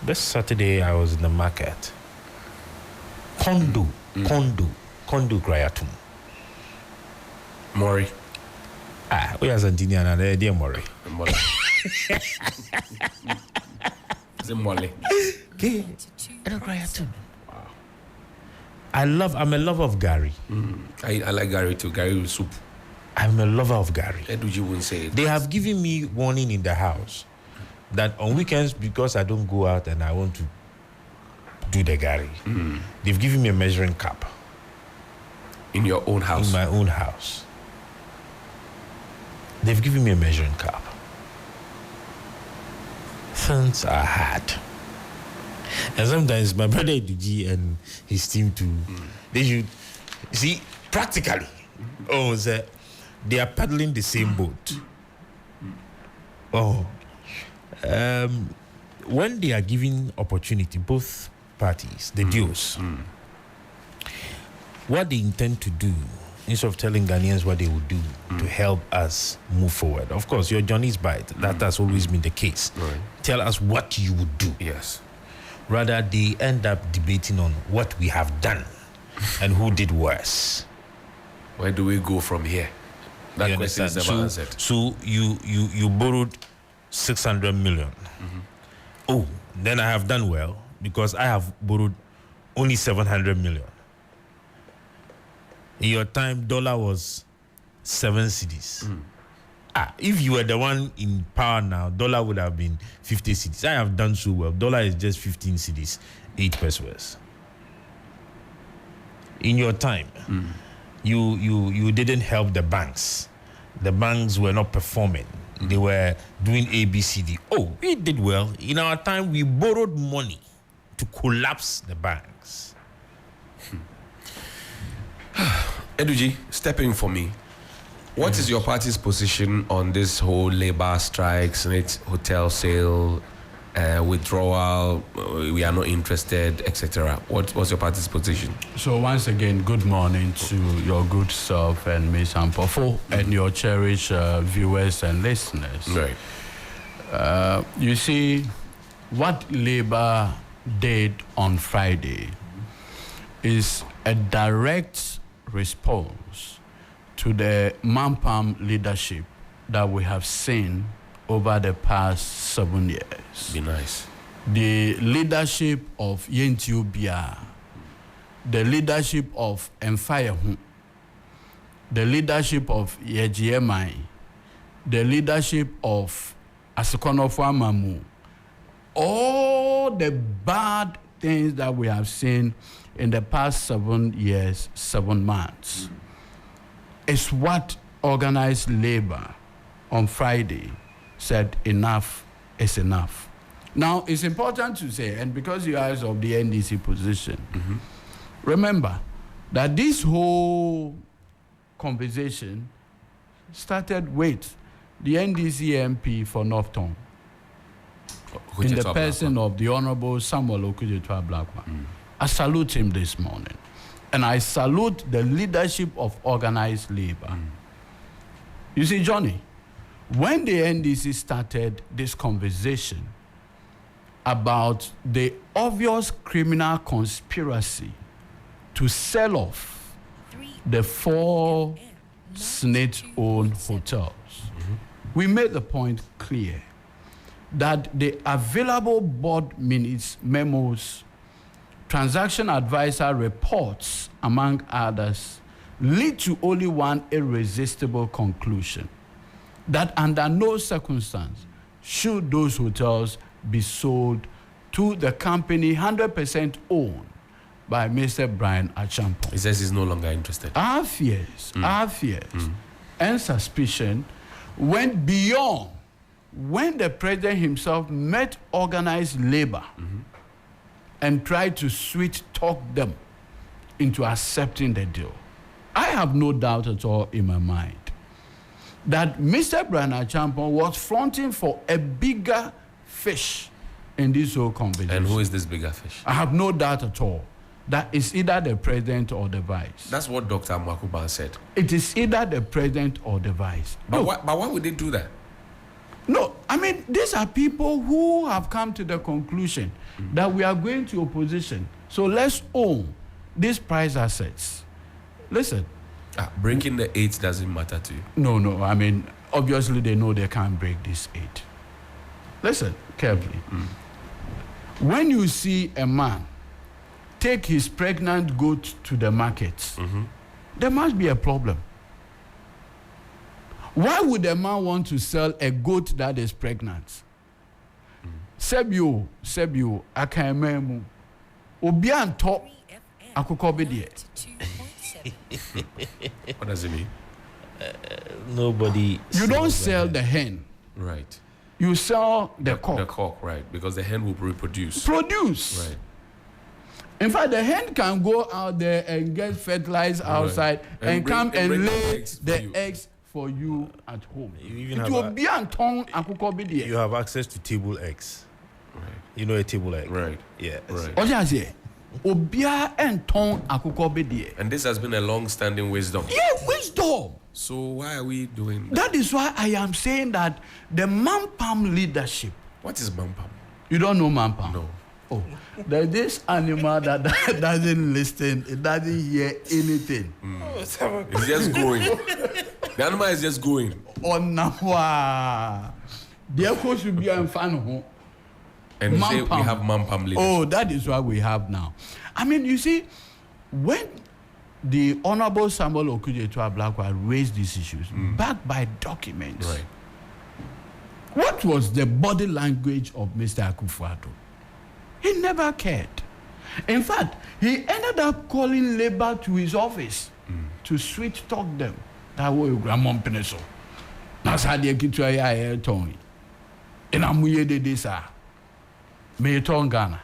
This Saturday I was in the market. Kondo Grayatum. Mori. We are Santiniana, dear Mori. Is it Mole? Okay. I'm a lover of Gary. I like Gary too. Gary with soup. I'm a lover of Gary. Edu, you wouldn't say it. They have given me warning in the house that on weekends, because I don't go out and I want to do the Gary, they've given me a measuring cup. In your own house? In my own house. They've given me a measuring cup. Things are hard. And sometimes my brother Eduji and his team too, they should see practically. They are paddling the same boat. When they are giving opportunity, both parties, the duos, what they intend to do, instead of telling Ghanaians what they would do to help us move forward. Of course, your Johnny's bite, that has always been the case. Right. Tell us what you would do. Yes. Rather, they end up debating on what we have done and who did worse. Where do we go from here? That You question is understand? never answered. So you borrowed 600 million. Oh, then I have done well because I have borrowed only 700 million. In your time, dollar was 7 cedis. If you were the one in power now, dollar would have been 50 cedis. I have done so well. Dollar is just 15 cedis, 8 pesos. In your time, you didn't help the banks. The banks were not performing. They were doing ABCD. Oh, we did well. In our time, we borrowed money to collapse the banks. Eduji, step in for me. What is your party's position on this whole labor strike, SSNIT, hotel sale, withdrawal, we are not interested, etc.? What's your party's position? So once again, good morning to your good self and Ms. Ampofo and your cherished viewers and listeners. Right. You see, what Labour did on Friday is a direct response to the Mampam leadership that we have seen over the past 7 years. Be nice. The leadership of Yentiubia, the leadership of Mfayehu, the leadership of Yejiemai, the leadership of Asikonofu Mamu, all the bad things that we have seen in the past 7 years, 7 months, is what organized labor on Friday said enough is enough. Now, it's important to say, and because you guys of the NDC position, remember that this whole conversation started with the NDC MP for Northtown, in the person of the Honorable Samuel Okudzeto Blackman. I salute him this morning. And I salute the leadership of organized labor. You see, Johnny, when the NDC started this conversation about the obvious criminal conspiracy to sell off the 4 SSNIT-owned hotels, we made the point clear that the available board minutes, memos, transaction advisor reports, among others, lead to only one irresistible conclusion, that under no circumstance should those hotels be sold to the company 100% owned by Mr. Brian Achampong. He says he's no longer interested. Our fears and suspicion went beyond when the president himself met organized labor and tried to sweet talk them into accepting the deal. I have no doubt at all in my mind that Mr. Brian Achampong was fronting for a bigger fish in this whole conversation. And who is this bigger fish? I have no doubt at all that it's either the president or the vice. That's what Dr. Mwakuban said. It is either the president or the vice. But why would they do that? No, I mean, these are people who have come to the conclusion that we are going to opposition. So let's own these prize assets. Listen. Breaking the 8 doesn't matter to you. No. I mean, obviously they know they can't break this 8. Listen carefully. When you see a man take his pregnant goat to the market, there must be a problem. Why would a man want to sell a goat that is pregnant? Sebio, akamemu, obianto, akukobedie. What does it mean? Nobody. You don't sell the hen. Right. You sell the cock. The cock, right? Because the hen will reproduce. Right. In fact, the hen can go out there and get fertilized outside and come and lay the eggs for you at home. You have access to table eggs. Right. You know a table egg? Right. Yeah. Right. And this has been a long-standing wisdom. Yeah, wisdom. So why are we doing that? That is why I am saying that the Mampam leadership. What is Mampam? You don't know Mampam? No. Oh, there's this animal that doesn't listen, it doesn't hear anything. It's just going. The animal is just going. Oh, no. Therefore, should be a fan. And you say we have Mampam leadership. Oh, that is what we have now. I mean, you see, when the Honorable Samuel Okudzeto Ablakwa raised these issues, backed by documents, right. What was the body language of Mr. Akufo-Addo? He never cared. In fact, he ended up calling Labour to his office to sweet talk them. That way, Grandma Peneso. That's how they get to a tongue. And I'm with this. May tongue Ghana.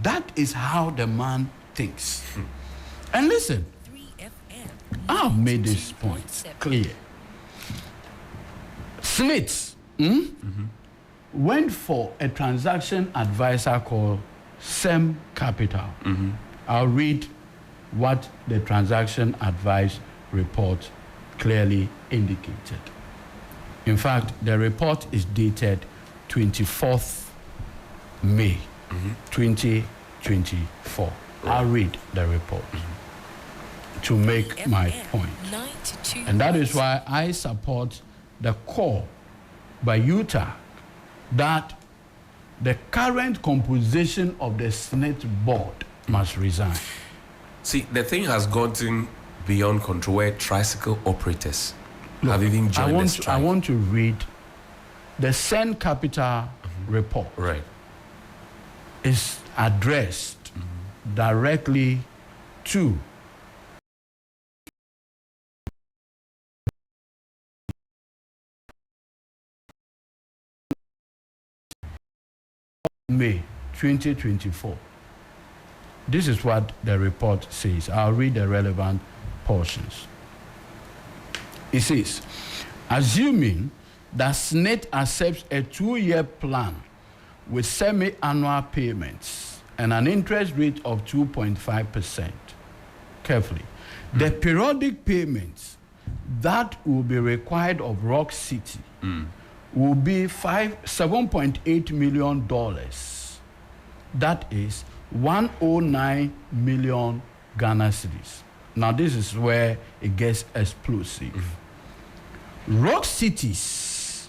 That is how the man thinks. And listen, I've made this point clear. SSNIT went for a transaction advisor called SEM Capital. I'll read what the transaction advice report clearly indicated. In fact, the report is dated 24th May 2024. I'll read the report to make my point. And that is why I support the call by Utah that the current composition of the SSNIT board must resign. See, the thing has gotten beyond control where tricycle operators have even joined the strike. I want to read the SEM Capital report. Right. Is addressed directly to May 2024. This is what the report says. I'll read the relevant portions. It says, assuming that SSNIT accepts a 2-year plan with semi-annual payments and an interest rate of 2.5%. Carefully. The periodic payments that will be required of Rock City will be $7.8 million. That is 109 million Ghana cedis. Now this is where it gets explosive. Rock City's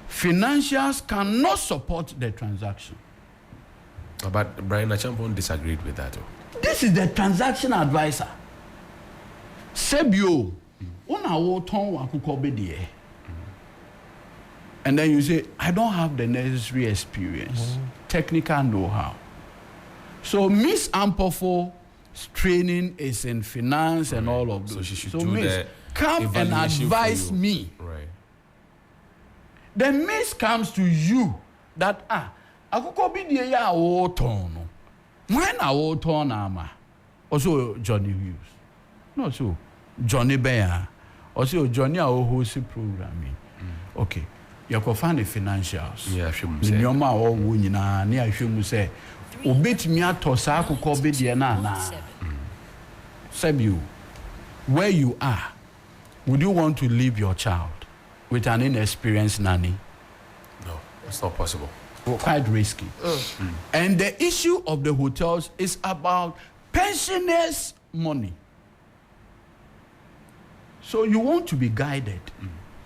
financials cannot support the transaction. But Brian Achampon disagreed with that. This is the transaction advisor. Sebio, and then you say, I don't have the necessary experience, technical know-how. So Miss Ampofo's training is in finance and all of those. So she should so do Miss, come and advise me. Right. Then Miss comes to you that akukobidie ya awoton no. When awoton ama, also Johnny Hughes. No, so Johnny Bear. Also Johnny Ahosi programming. Okay. You can find the financials. Yeah, sure. Nyoma o wo nyina na ahwe mu se obetimi atosa akukọ bedie na Sebio, where you are, would you want to leave your child? with an inexperienced nanny. No, it's not possible. Quite risky. And the issue of the hotels is about pensioners' money. So you want to be guided.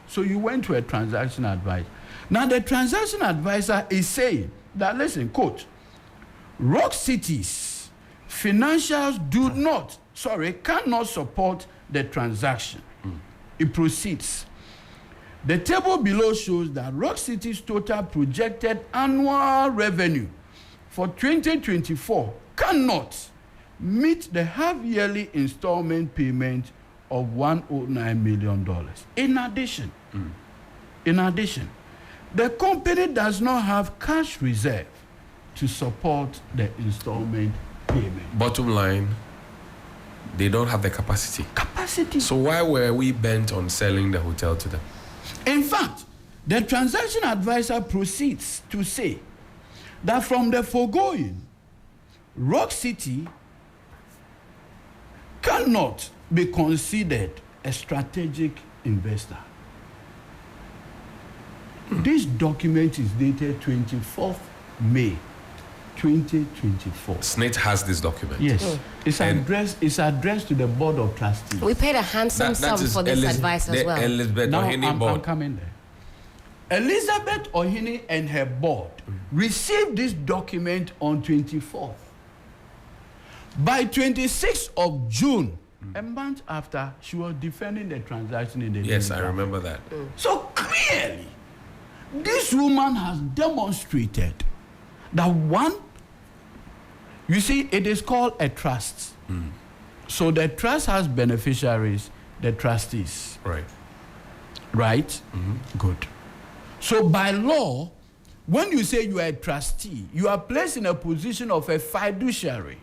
So you went to a transaction advisor. Now the transaction advisor is saying that, listen, quote, Rock City's financials cannot support the transaction. It proceeds. The table below shows that Rock City's total projected annual revenue for 2024 cannot meet the half-yearly installment payment of $109 million. In addition, the company does not have cash reserve to support the installment payment. Bottom line, they don't have the capacity. So why were we bent on selling the hotel to them? In fact, the transaction advisor proceeds to say that from the foregoing, Rock City cannot be considered a strategic investor. This document is dated 24th May 2024. SSNIT has this document. Yes. It's addressed to the Board of Trustees. We paid a handsome sum for this advice as well. Elizabeth Now Ohini board. I'm coming there. Elizabeth Ohini and her board received this document on 24th. By 26th of June, a month after, she was defending the transaction in the Yes, I remember that. So clearly, this woman has demonstrated that one, you see, it is called a trust. So the trust has beneficiaries, the trustees. Right. Right? Good. So by law, when you say you are a trustee, you are placed in a position of a fiduciary.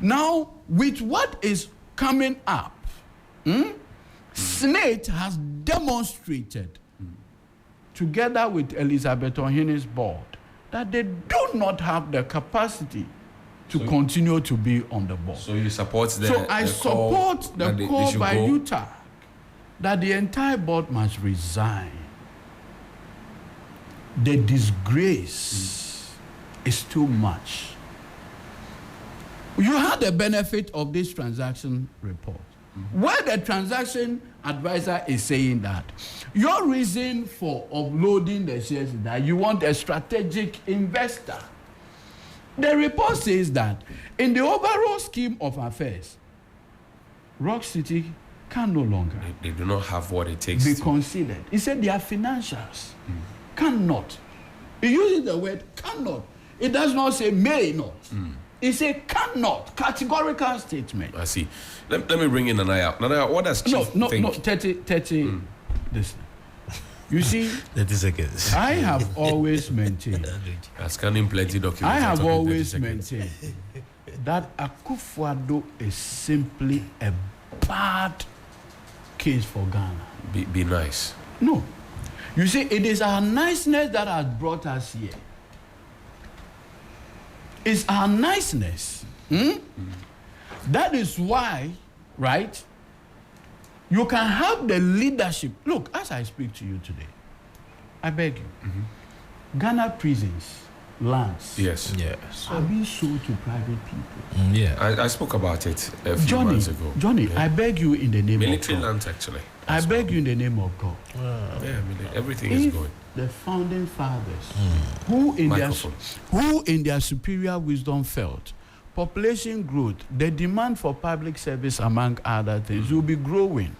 Now, with what is coming up, SSNIT has demonstrated, together with Elizabeth Ohini's board, that they do not have the capacity to continue to be on the board. So you support the So I support the call by go? Utah that the entire board must resign. The disgrace is too much. You had the benefit of this transaction report, where the transaction advisor is saying that your reason for offloading the shares is that you want a strategic investor. The report says that in the overall scheme of affairs, Rock City can no longer They do not have what it takes be to considered. He said their financials cannot. He uses the word cannot. It does not say may not. It says cannot. Categorical statement. I see. Let me bring in Nanaya. Nanaya, what does Chief think? 30. This. You see, 30 seconds. I have always maintained. Scanning plenty documents. I have talking 30 always seconds. maintained that Akufo-Addo is simply a bad case for Ghana. Be nice. No. You see, it is our niceness that has brought us here. It's our niceness. That is why, right, you can have the leadership. Look, as I speak to you today, I beg you, Ghana prisons, lands, Yes. are being sold to private people. Yeah. I spoke about it a few months ago. Johnny, Yeah. I beg you in the name Military of God. lands, actually. I beg you in the name of God. Yeah, everything is If going. the founding fathers, who in their superior wisdom felt population growth, the demand for public service, among other things, will be growing.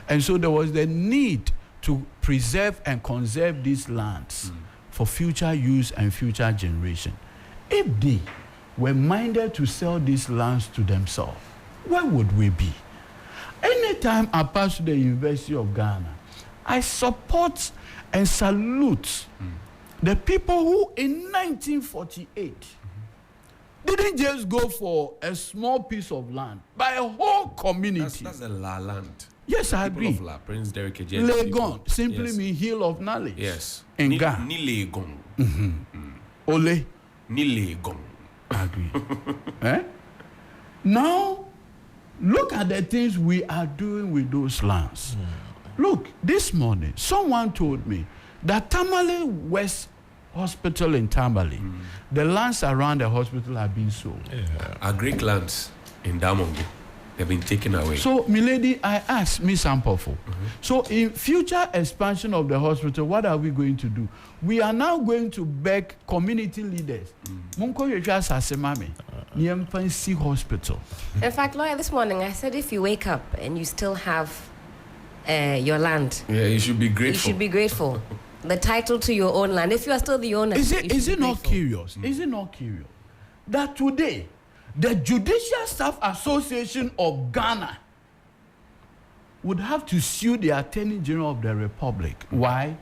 And so there was the need to preserve and conserve these lands for future use and future generation. If they were minded to sell these lands to themselves, where would we be? Anytime I pass to the University of Ghana, I support and salute the people who in 1948 didn't just go for a small piece of land, but a whole community. That's a La land. Yes, I People agree. of La, Prince Derrick Legon simply Yes. means hill of knowledge. Yes. In Ghana. Ni Legon. Ole. Ni Legon. I agree. Now, look at the things we are doing with those lands. Look, this morning, someone told me that Tamale West Hospital in Tamale, the lands around the hospital have been sold. Yeah. Our Greek lands in Damongo, they've been taken away. So, milady, I asked Miss Ampofo, so in future expansion of the hospital, what are we going to do? We are now going to beg community leaders. Hospital. In fact, lawyer, this morning I said if you wake up and you still have your land, you should be grateful. You should be grateful. The title to your own land, if you are still the owner. Is it not curious? Is it not curious that today the Judicial Staff Association of Ghana would have to sue the Attorney General of the Republic? Why?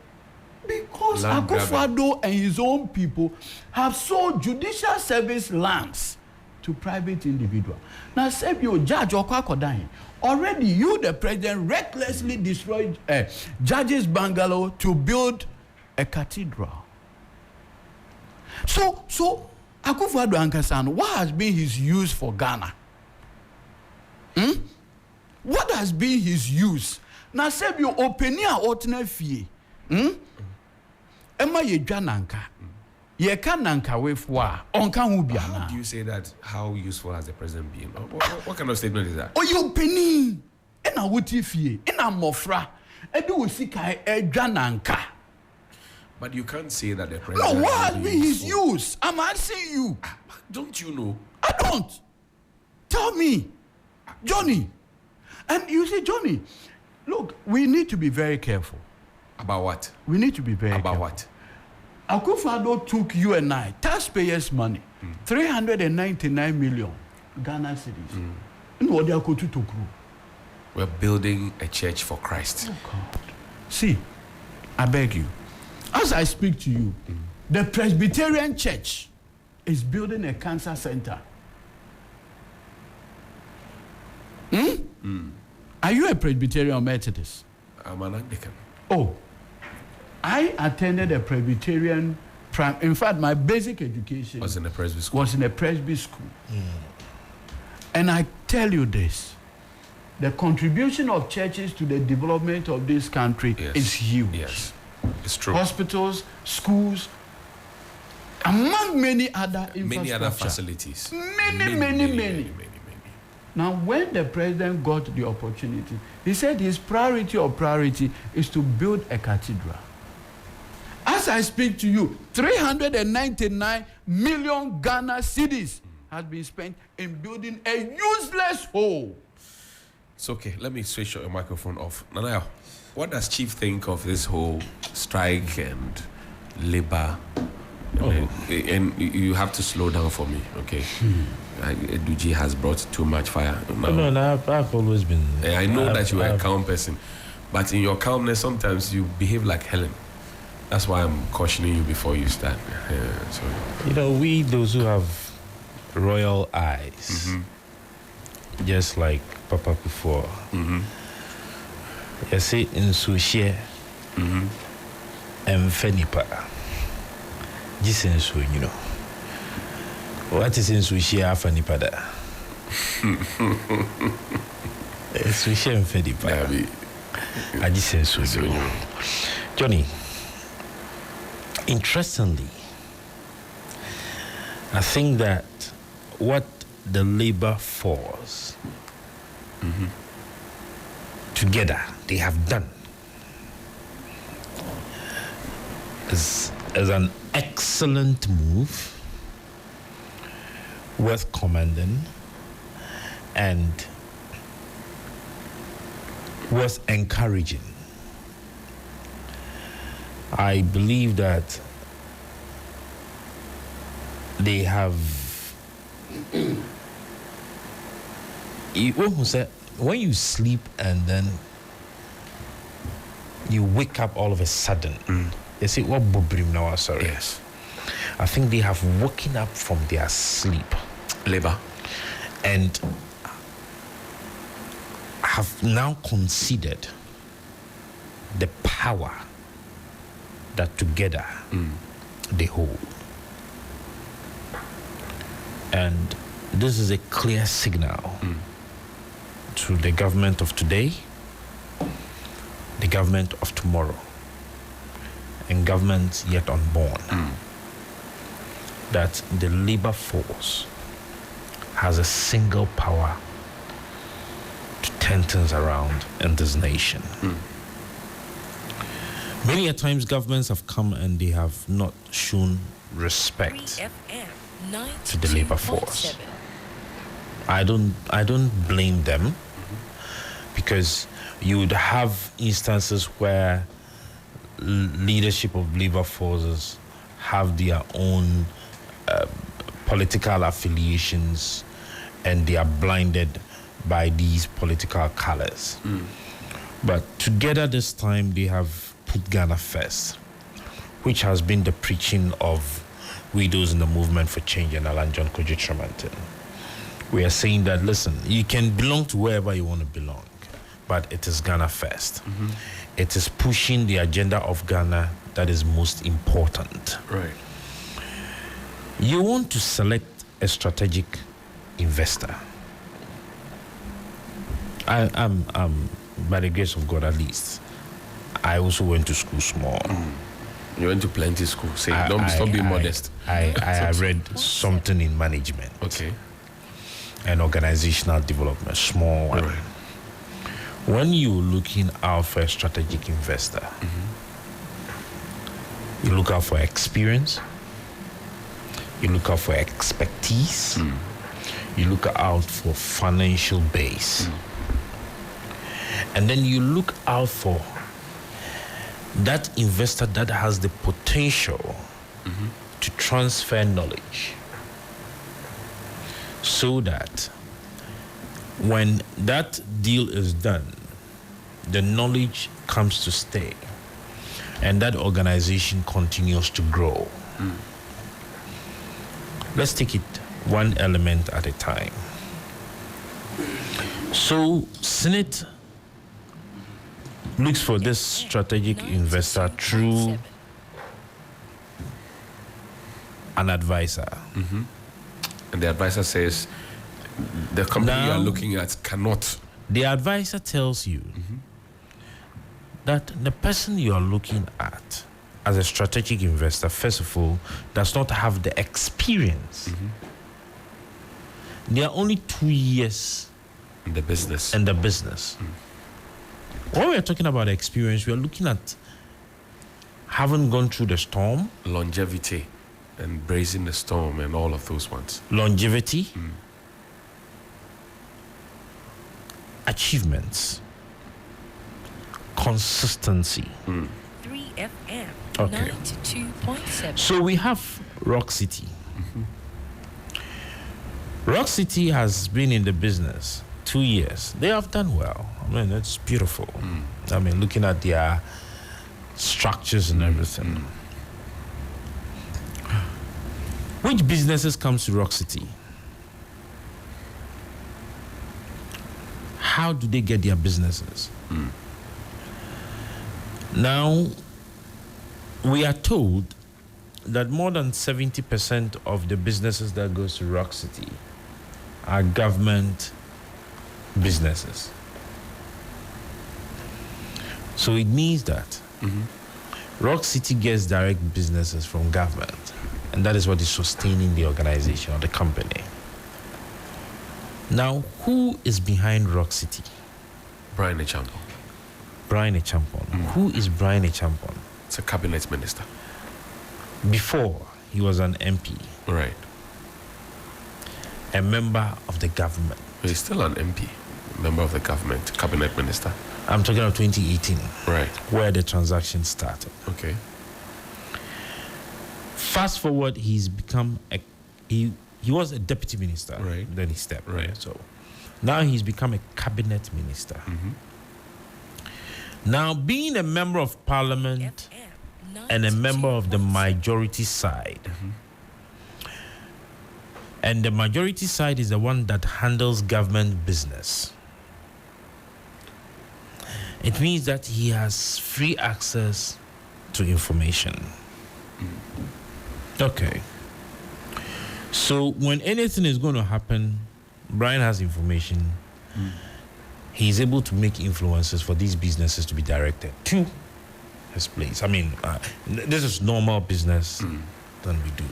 Because Akufo-Addo and his own people have sold judicial service lands to private individuals. Now, say you judge already, you the president recklessly destroyed judges' bungalow to build a cathedral. So Akufo-Addo Ankasan, what has been his use for Ghana? What has been his use? Now, say you open your alternate fee. Emma ye dwananka. Ye can nanka wefwa. Onka hubia na. How do you say that? How useful has the president been? What kind of statement is that? Oh, you penny. Ena wuti fie. Ena mofra. Edu usika dwananka. But you can't say that the president. No, what has been his use? I'm asking you. Don't you know? I don't. Tell me, Johnny. And you say, Johnny, look, we need to be very careful. About what? We need to be very About careful. what? Akufo-Addo took you and I, taxpayers' money, 399 million Ghana cedis. We're building a church for Christ. Oh God. See, I beg you, as I speak to you, the Presbyterian Church is building a cancer center. Are you a Presbyterian or Methodist? I'm an Anglican. Oh, I attended a Presbyterian, in fact, my basic education Was in a Presby school. And I tell you this, the contribution of churches to the development of this country is huge. Yes, it's true. Hospitals, schools, among many other infrastructure. Many other facilities. Many. Now, when the president got the opportunity, he said his priority is to build a cathedral. As I speak to you, 399 million Ghana cedis has been spent in building a useless hole. It's okay. Let me switch your microphone off. Nanaya, what does Chief think of this whole strike and labor? And you have to slow down for me, okay? Duji has brought too much fire. No, I've always been. I know that you are a calm person, but in your calmness, sometimes you behave like Helen. That's why I'm cautioning you before you start. We, those who have royal eyes, just like Papa before, you see, in Sushie, and Fenipa, Jisen, you know. What is in Sushi Afanipada? Sushi and Fedipa. I just say so. Johnny, interestingly, I think that what the labor force together they have done is an excellent move, worth commending and worth encouraging. I believe that they have when you sleep and then you wake up all of a sudden, they say, what bobrim now? Sorry. Yes. I think they have woken up from their sleep. Labor. And have now considered the power that together they hold. And this is a clear signal to the government of today, the government of tomorrow and governments yet unborn, that the labor force has a single power to turn things around in this nation. Many a times governments have come and they have not shown respect to the labor force. I don't blame them, because you would have instances where leadership of labor forces have their own political affiliations and they are blinded by these political colors. But together this time they have put Ghana first, which has been the preaching of widows in the movement for change and Alan John Kojo Tremonton. We are saying that, listen, you can belong to wherever you want to belong, but it is Ghana first. It is pushing the agenda of Ghana that is most important. Right. You want to select a strategic investor. I'm by the grace of God, at least, I also went to school small. You went to plenty school. Say, stop being modest. I read something in management. Okay. And organizational development, small one. Right. When you're looking out for a strategic investor, you look out for experience, you look out for expertise, you look out for financial base, and then you look out for that investor that has the potential to transfer knowledge, so that when that deal is done, the knowledge comes to stay and that organization continues to grow. Let's take it one element at a time. So SSNIT looks for this strategic investor through an advisor. And the advisor says the company you are Now, looking at cannot. The advisor tells you that the person you are looking at as a strategic investor, first of all, does not have the experience. They are only 2 years In the business. in the business. When we are talking about experience, we are looking at having gone through the storm, Longevity and bracing the storm and all of those ones. longevity, achievements, consistency. 3FM Okay. 92.7. So we have Rock City. Rock City has been in the business 2 years. They have done well. I mean, it's beautiful. I mean, looking at their structures and everything. Which businesses comes to Rock City? How do they get their businesses? Now, we are told that more than 70% of the businesses that goes to Rock City are government businesses. So it means that Rock City gets direct businesses from government, and that is what is sustaining the organization or the company. Now, who is behind Rock City? Brian Echampo. Brian Echampon. Who is Brian Echampon? It's a cabinet minister. Before, he was an MP, Right. a member of the government. He's still an MP, member of the government, cabinet minister. I'm talking of 2018, Right. where the transaction started. Okay. Fast forward, he's become he was a deputy minister. Right. Then he stepped. Right. So now he's become a cabinet minister. Now, being a member of parliament and a member of the majority side, and the majority side is the one that handles government business, it means that he has free access to information. Okay. So when anything is going to happen, Brian has information. he's able to make influences for these businesses to be directed to his place. I mean, this is normal business than we do.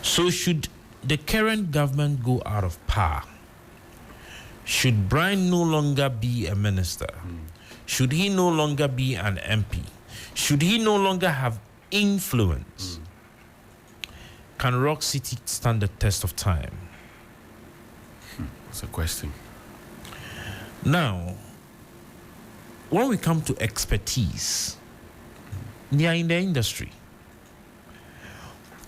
So should the current government go out of power, should Brian no longer be a minister, should he no longer be an MP, should he no longer have influence, can Rock City stand the test of time? That's a question. Now, when we come to expertise, they are in the industry.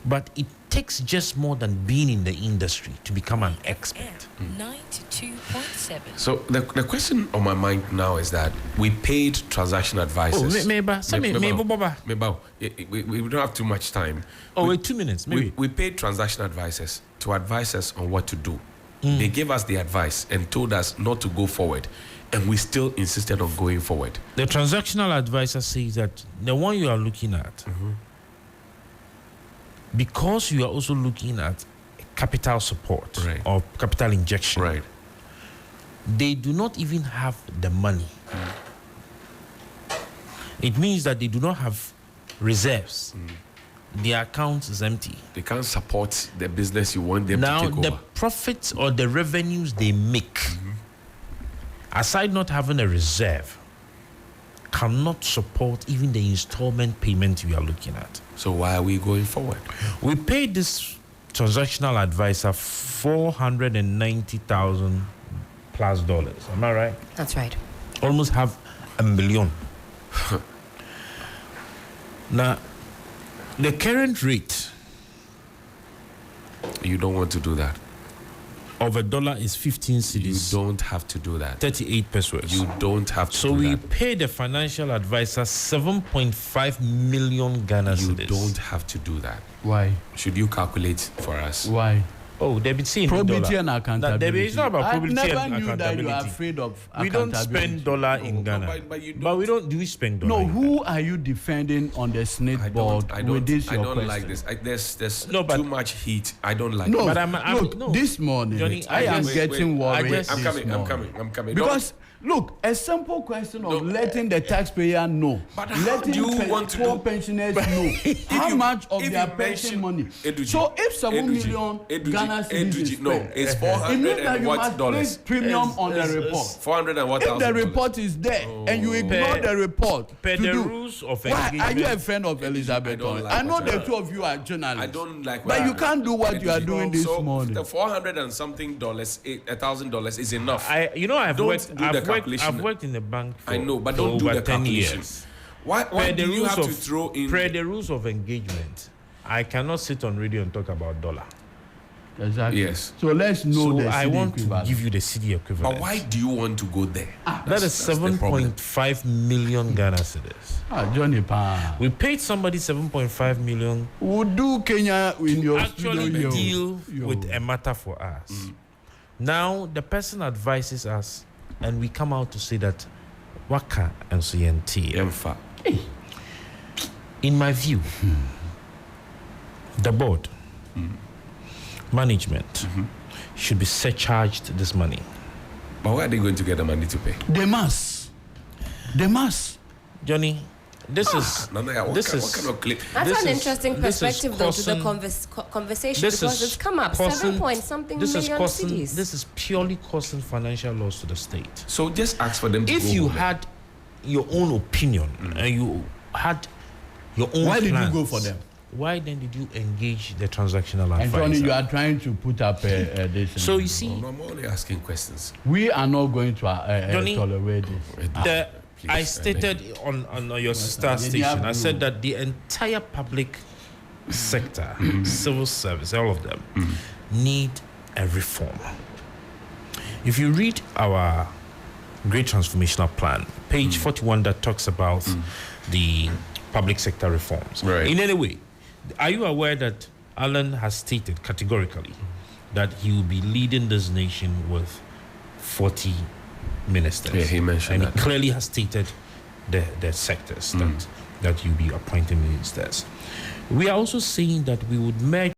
But it takes just more than being in the industry to become an expert. 92.7. So the question on my mind now is that we paid transaction advisors. We don't have too much time. Wait 2 minutes, maybe. We paid transaction advisors to advise us on what to do. They gave us the advice and told us not to go forward, and we still insisted on going forward. The transactional advisor says that the one you are looking at, because you are also looking at capital support or capital injection, they do not even have the money. It means that they do not have reserves. Their account is empty. They can't support the business you want them to take over. Now, the profits or the revenues they make, aside not having a reserve, cannot support even the installment payment we are looking at. So why are we going forward? We paid this transactional advisor $490,000 plus. Am I right? That's right. Almost half a million. Now, the current rate You don't want to do that. of a dollar is 15 You cedis, don't have to do that. 38 pesos. You don't have to So do we that. pay the financial advisor 7.5 million Ghana You cedis. don't have to do that. Why? Should you calculate for us? Why? Oh, they be seeing Probity dollar. and accountability. It's not about probity I never and knew that accountability. you are afraid of We don't accountability. spend dollar in Ghana. but you But we don't. Do we spend dollar? No, in who are you defending on the SSNIT board with this I your don't question? like this. There's No, but- too much heat. I don't like No, it. But I'm- look, no. this morning Johnny, I am wait, getting worried. I'm this I'm morning. coming. Because look, a simple question of letting the taxpayer know, But how letting do you want to poor do- pensioners know how you- much of if their you pension mention- money. Eduji, So if 7 Eduji, million Eduji, Ghana cedis is no, spent, it's it 400 means that and you what must dollars? pay premium on the It's- report. 400 and what If the thousand dollars? report is there and you ignore Per- the report, per to the do, rules of why are you a engagement- friend of Elizabeth? don't like I know what the you are. two of you are journalists. I don't like. But you can't do what you are doing this so morning. The 400 and something dollars, $1,000 is enough. I've Don't worked. do the calculation. I've worked in the bank. For, I know, but for don't do over the 10 calculation. years. Why Per do you have to throw in? Per the rules of engagement, I cannot sit on radio and talk about dollar. Exactly. Yes. So let's know So the I city want equivalent. to give you the city equivalent. But why do you want to go there? That is That's the problem. 7.5 million Ghana cedis. Johnny Pa. We paid somebody 7.5 million Would do Kenya in your actually studio. deal Yo. with a matter for us. Now the person advises us, and we come out to say that Waka and CNT. Emfa. In my view, the board, management should be surcharged this money. But where are they going to get the money to pay? They must. They must. Johnny, this is Nana, what this kind, is what kind of clip? That's This an is- interesting this is perspective, though, to the causing- conversation this because is it's come up. causing- 7 point something this is million causing cities. this is purely causing financial loss to the state. So just ask for them to If go you home. had your own opinion and you had your own Why did you plans, go for them? why then did you engage the transactional And advisor? Johnny, you are trying to put up this. So you see, No, I'm only asking questions. we are not going to Johnny, tolerate this. Please, I stated on your star station, I said that the entire public sector, civil service, all of them, need a reform. If you read our Great Transformational Plan, page 41, that talks about the public sector reforms. Right. In any way, are you aware that Alan has stated categorically that he will be leading this nation with 40 ministers? Yeah, he mentioned and that. he clearly has stated the sectors that you'll be appointing ministers. We are also saying that we would merge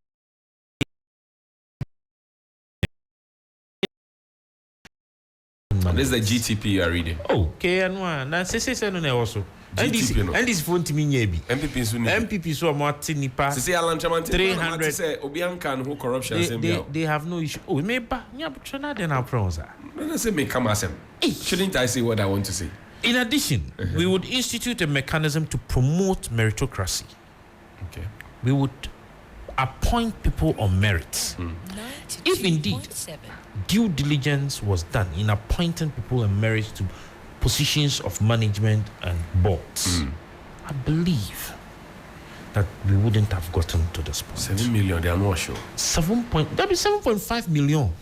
candidates. This is the GTP you are reading. Oh, KN1. That's SSNIT also. GTP, no. And this phone to me, maybe. MPP Sunni. MPP so Martin Nipa. Say Alan Chaman 300. Say Obianka who corruption. They have no issue. Oh, maybe Nyabutana then our prosa. No, say me come as him. Shouldn't I say what I want to say? In addition, we would institute a mechanism to promote meritocracy. Okay. We would appoint people on merit. If indeed 92.7. due diligence was done in appointing people on merit to positions of management and boards, I believe that we wouldn't have gotten to this point. 7 million, they are not sure. That'd be 7.5 million.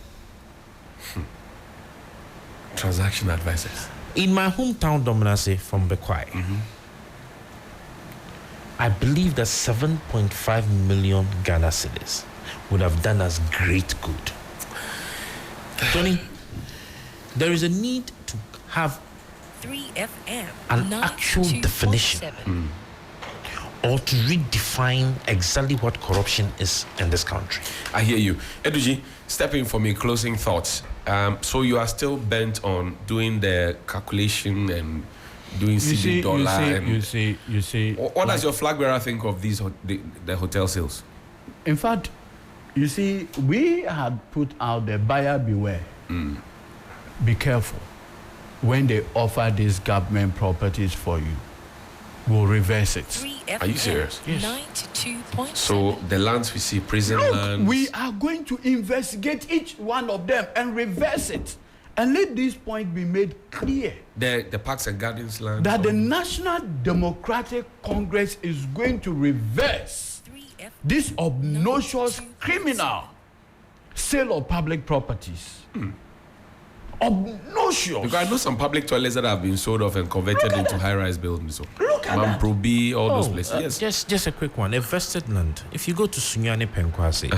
Transaction advisors. In my hometown, Dominase from Bekwai, I believe that 7.5 million Ghana cedis would have done us great good. Johnny, there is a need to have 3FM. an actual definition or to redefine exactly what corruption is in this country. I hear you. Eduji, step in for me, closing thoughts. So you are still bent on doing the calculation and doing CD dollar. You see. What does your flag bearer think of these the hotel sales? In fact, you see, we had put out the buyer beware. Be careful when they offer these government properties for you. We'll reverse it. 3FM. Are you serious? Yes. 92.7. So the lands we see, prison lands. We are going to investigate each one of them and reverse it. And let this point be made clear the parks and gardens land. that the National Democratic Congress is going to reverse 3FM. this obnoxious criminal sale of public properties. Obnoxious. Because I know some public toilets that have been sold off and converted into high-rise buildings. So Look at that. Mamprobi, all those places. Yes. Just a quick one. A vested land. If you go to Sunyani Penkwase,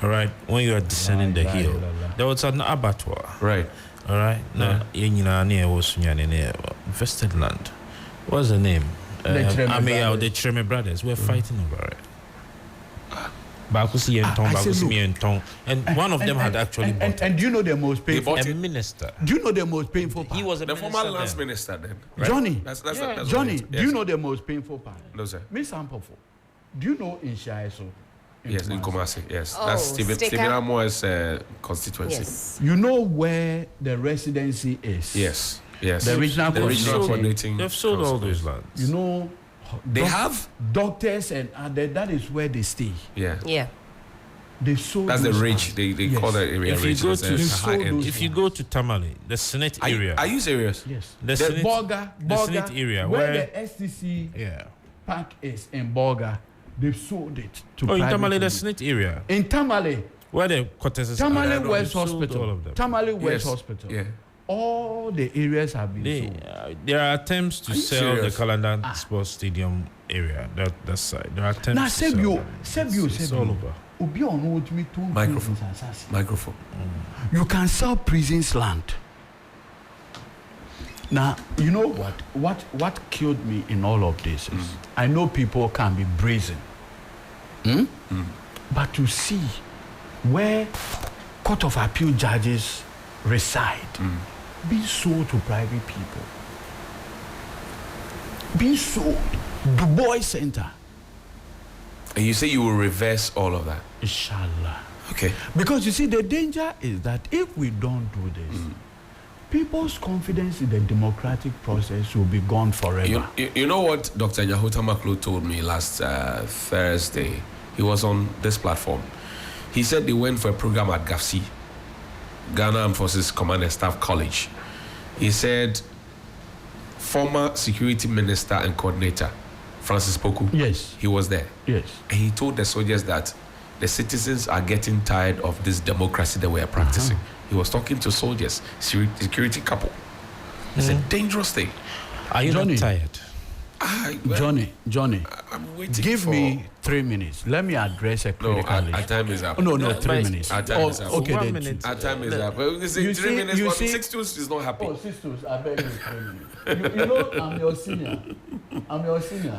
all right, when you are descending the hill, there was an abattoir. Right. All right. Now, vested land. What's the name? The Treme brothers. We're fighting over it. And one of them had actually bought it. And do you know the most painful? bought A it. minister. Do you know the most painful part? He was a The minister former lands then. minister then. Right? Johnny. That's Johnny, what it is. do you know the most painful part? No, sir. Miss Ampofo, do you know in Shaiso? Yes, in Kumasi. Yes. Oh, That's Stephen Sticker. Amoa's constituency. Yes. You know where the residency is? Yes. The regional coordinating. They've sold all councils. those lands. You know, They have? doctors and that is where they stay. Yeah. Yeah. They sold That's the those ridge. lands. They Yes. call that area If you ridge. go It's to- a They sold high end. those If you go to Tamale, the Senate area, Are you serious? Yes. the The Senate, Borga, Senate area where where, the STC yeah. park is in Borga, they've sold it to Oh, in private Tamale, the people. Senate area In Tamale, where the quarters are. Tamale they've West sold Hospital. all of them. Tamale West Yes. Hospital. Yeah. All the areas have been sold. There are attempts to Are you sell serious? the Kalandan Sports Stadium area. That side. There are attempts Now, to sell them. It's all over. Obi ono otumi to Microphone. prisons asase. Microphone. You can sell prisons land. Now, you know what killed me in all of this is I know people can be brazen. But to see where Court of Appeal judges reside, being sold to private people, being sold, Du Bois Center, And you say you will reverse all of that. inshallah. Okay. Because you see, the danger is that if we don't do this, people's confidence in the democratic process will be gone forever. You know what Dr. Nyahuta Maklo told me last Thursday? He was on this platform. He said they went for a program at GAFSI, Ghana Armed Forces Command and Staff College. He said former security minister and coordinator, Francis Poku, Yes. he was there. Yes. And he told the soldiers that the citizens are getting tired of this democracy that we are practicing. He was talking to soldiers, security couple. It's a dangerous thing. Are you Johnny. not tired? Johnny, I'm waiting give for... me 3 minutes. Let me address a No, critical our issue. time is up. Oh, no, No, 3 but- minutes. Our time is up. Okay, 1 then minute. Our time is up. Well, they say You 3 see- minutes, you but see- 6 twos is not happy. Oh, sisters, I beg you 3 minutes. You know, I'm your senior.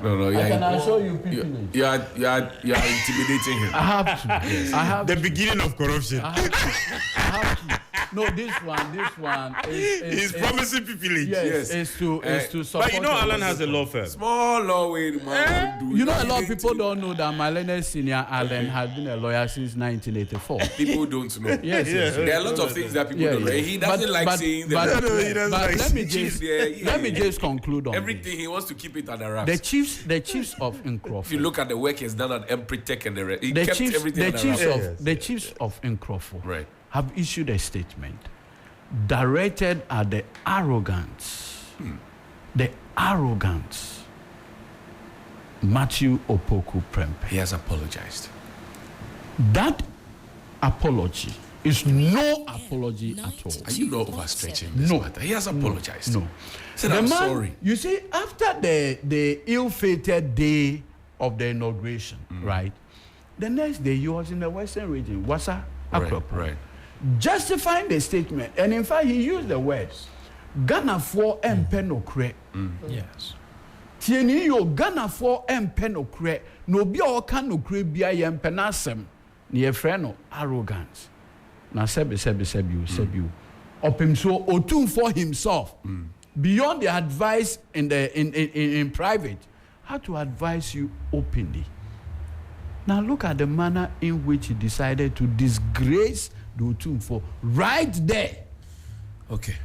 No, I can assure you people. You are intimidating him. I have to. I have The to. beginning of corruption. I have to. No, this one He's promising privilege. Yes, is to support. But you know, Alan has a law firm. Small law way the man will do. You know, a lot of people don't know that my learned senior Alan has been a lawyer since 1984. People don't know. Yes. There are a lot of things that people don't know. He doesn't like saying them. Let me just conclude on everything. this. He wants to keep it under wraps. The chiefs of If you Nkrofo. look at the work he's done at Empretech and the rest, he kept everything under wraps. The chiefs of Nkrofo Right. have issued a statement directed at the arrogance, Matthew Opoku Prempeh. He has apologized. That apology is no apology at all. Are you not overstretching this No. matter? He has apologized. No. Said, The I'm man, sorry. you see, after the ill-fated day of the inauguration, right? The next day he was in the Western region, Wasa, Akropo, Right. justifying the statement. And in fact, he used the words, Ghana for empenokre. Yes. Tieni yo Ghana for empenokre. No bi o kan nokre bia ye empenasem. Ni ye frɛ no arrogance. Na sebi. Opim so otum for himself. Beyond the advice in private, how to advise you openly. Now look at the manner in which he decided to disgrace the Otumfo right there. Okay.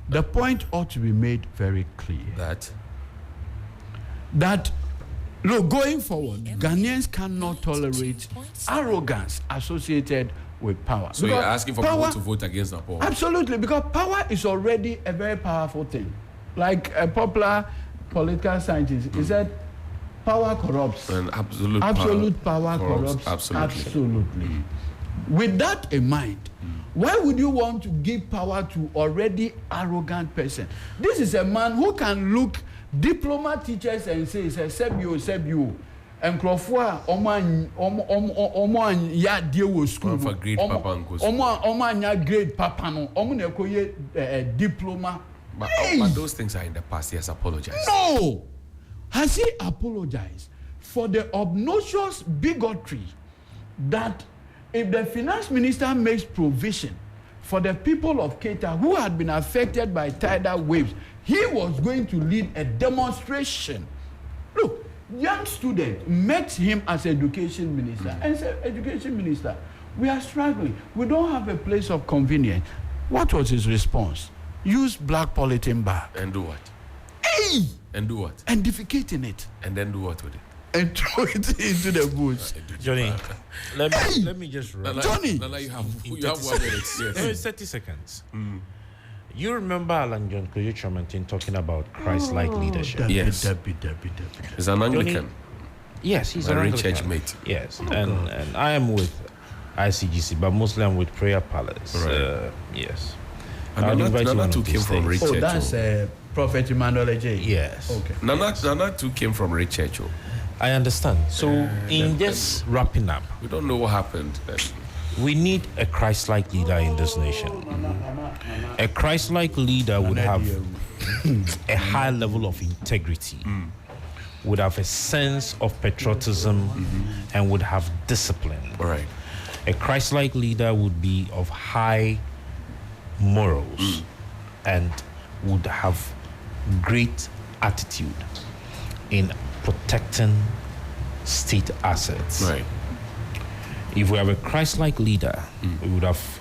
The point ought to be made very clear that look, going forward, Ghanaians cannot tolerate arrogance associated with power. So Because you're asking for people to vote against Nepal? Absolutely, because power is already a very powerful thing. Like a popular political scientist, he said, power corrupts. And absolute power corrupts. Absolutely. With that in mind, why would you want to give power to already arrogant person? This is a man who can look diploma teachers and say, "Seb you," and Crawford, Oman ya deal with school. For grade papa and go Oman ya grade papa no. Oman ekoye diploma. But those things are in the past. He has apologized. No! Has he apologized for the obnoxious bigotry that if the finance minister makes provision for the people of Keita who had been affected by tidal waves, he was going to lead a demonstration. Look, young student met him as education minister and said, "Education minister, we are struggling. We don't have a place of convenience." What was his response? Use black polythene bag. And do what? Hey! And do what? And defecate in it. And then do what with it? And throw it into the bush. Johnny, let me just run. Johnny! Nana, you have 1 minute. No, it's 30 seconds. You remember Alan John Koyechomantin talking about Christ-like leadership? Yes. He's an Anglican. Yes, he's My an rich Anglican. church mate. Yes, and I am with ICGC, but mostly I'm with Prayer Palace. Right. Yes. And I'll invite you Nana one too of came these from days. rich Oh, church. that's Prophet Emmanuel J. Yes. Okay. Nana too came from rich church. I understand. So, in just wrapping up, We don't know what happened. we need a Christ-like leader in this nation. A Christ-like leader would have a high level of integrity, would have a sense of patriotism, and would have discipline. All right. A Christ-like leader would be of high morals and would have great attitude in protecting state assets. Right. If we have a Christ-like leader, we would have